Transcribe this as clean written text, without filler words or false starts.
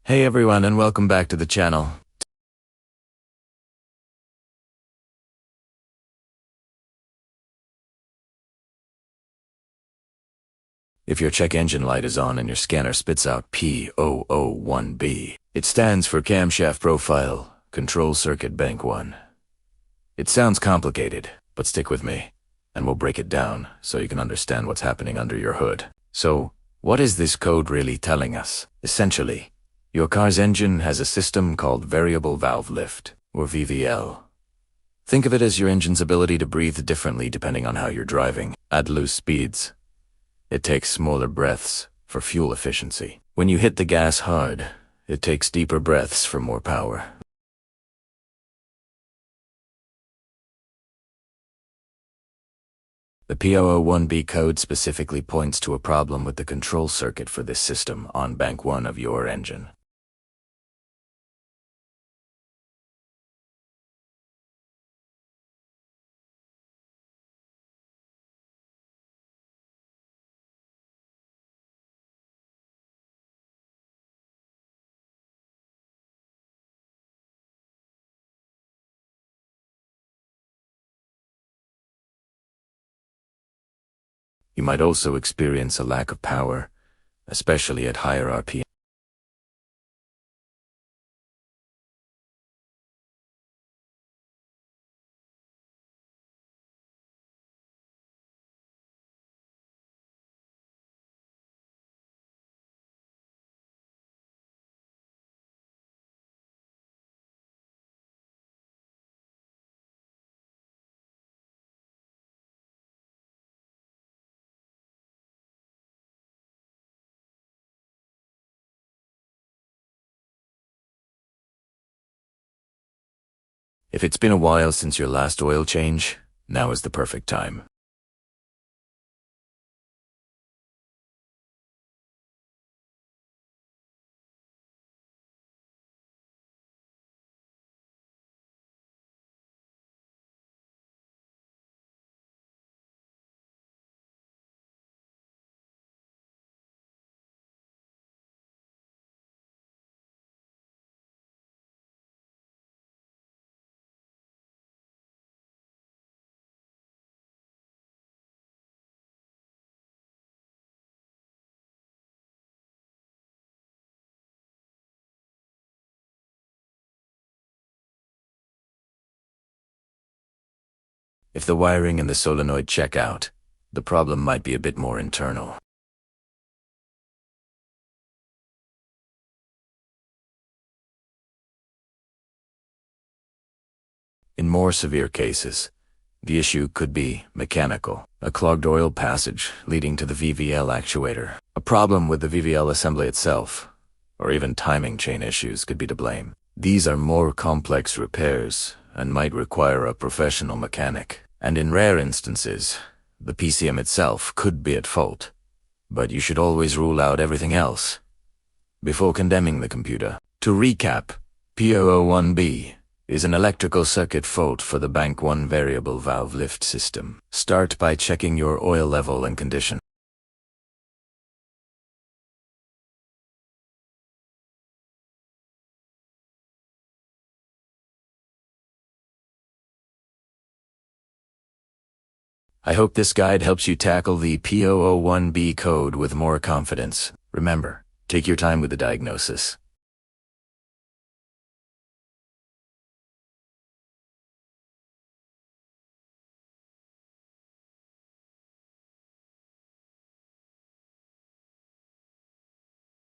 Hey everyone, and welcome back to the channel. If your check engine light is on and your scanner spits out P001B, it stands for Camshaft Profile Control Circuit Bank 1. It sounds complicated, but stick with me, and we'll break it down so you can understand what's happening under your hood. So, what is this code really telling us? Essentially, your car's engine has a system called Variable Valve Lift, or VVL. Think of it as your engine's ability to breathe differently depending on how you're driving. At low speeds, it takes smaller breaths for fuel efficiency. When you hit the gas hard, it takes deeper breaths for more power. The P001B code specifically points to a problem with the control circuit for this system on bank 1 of your engine. You might also experience a lack of power, especially at higher RPM. If it's been a while since your last oil change, now is the perfect time. If the wiring and the solenoid check out, the problem might be a bit more internal. In more severe cases, the issue could be mechanical, a clogged oil passage leading to the VVL actuator. A problem with the VVL assembly itself, or even timing chain issues could be to blame. These are more complex repairs and might require a professional mechanic. And in rare instances, the PCM itself could be at fault. But you should always rule out everything else before condemning the computer. To recap, P001B is an electrical circuit fault for the Bank 1 variable valve lift system. Start by checking your oil level and condition. I hope this guide helps you tackle the P001B code with more confidence. Remember, take your time with the diagnosis.